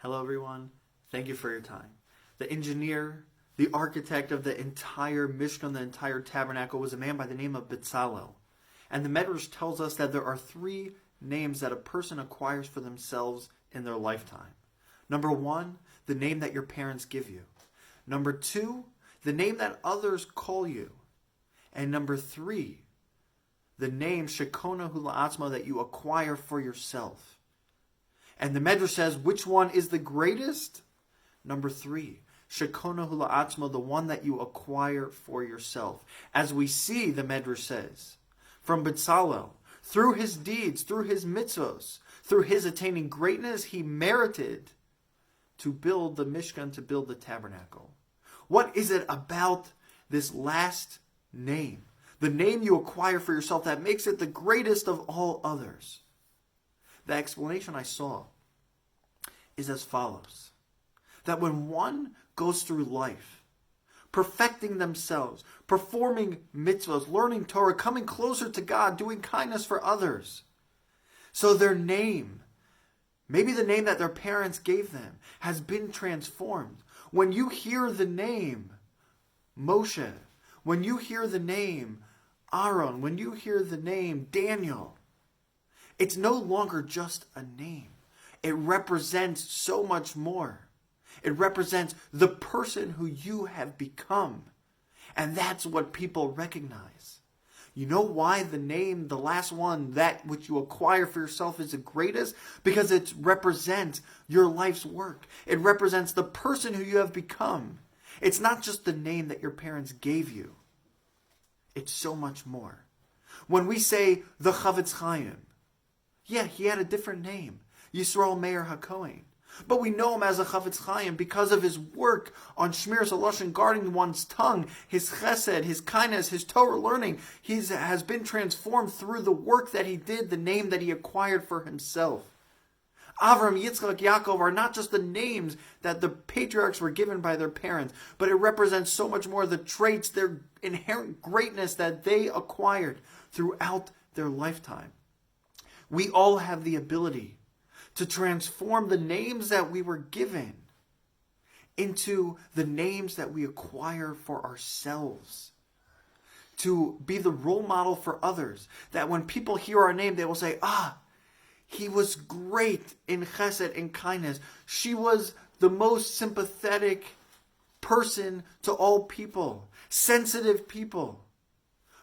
Hello, everyone. Thank you for your time. The engineer, the architect of the entire Mishkan, the entire tabernacle, was a man by the name of Bezalel. And the Medrash tells us that there are three names that a person acquires for themselves in their lifetime. Number one, the name that your parents give you. Number two, the name that others call you. And number three, the name Shekona Hula'atzmo that you acquire for yourself. And the Medrash says, which one is the greatest? Number three, Shekona Hula'atzmo, the one that you acquire for yourself. As we see, the Medrash says, from Bezalel, through his deeds, through his mitzvos, through his attaining greatness, he merited to build the Mishkan, to build the tabernacle. What is it about this last name, the name you acquire for yourself, that makes it the greatest of all others? The explanation I saw is as follows. That when one goes through life, perfecting themselves, performing mitzvahs, learning Torah, coming closer to God, doing kindness for others, so their name, maybe the name that their parents gave them, has been transformed. When you hear the name Moshe, when you hear the name Aaron, when you hear the name Daniel, it's no longer just a name. It represents so much more. It represents the person who you have become. And that's what people recognize. You know why the name, the last one, that which you acquire for yourself, is the greatest? Because it represents your life's work. It represents the person who you have become. It's not just the name that your parents gave you. It's so much more. When we say the Chavetz Chaim, yeah, he had a different name, Yisrael Meir HaKohen. But we know him as a Chavetz Chaim because of his work on Shmiras HaLashon, guarding one's tongue, his chesed, his kindness, his Torah learning. He has been transformed through the work that he did, the name that he acquired for himself. Avram, Yitzchak, Yaakov are not just the names that the patriarchs were given by their parents, but it represents so much more the traits, their inherent greatness that they acquired throughout their lifetime. We all have the ability to transform the names that we were given into the names that we acquire for ourselves. To be the role model for others. That when people hear our name, they will say, he was great in chesed and kindness. She was the most sympathetic person to all people. Sensitive people.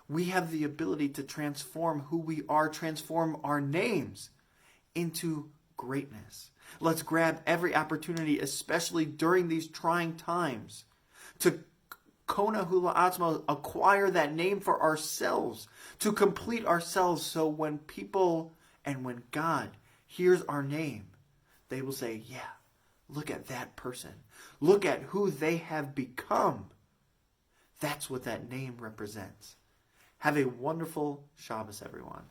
We have the ability to transform who we are, transform our names into greatness. Let's grab every opportunity, especially during these trying times, to Kona Hula'atzmo, acquire that name for ourselves, to complete ourselves, so when people and when God hears our name, they will say, yeah, look at that person. Look at who they have become. That's what that name represents. Have a wonderful Shabbos, everyone.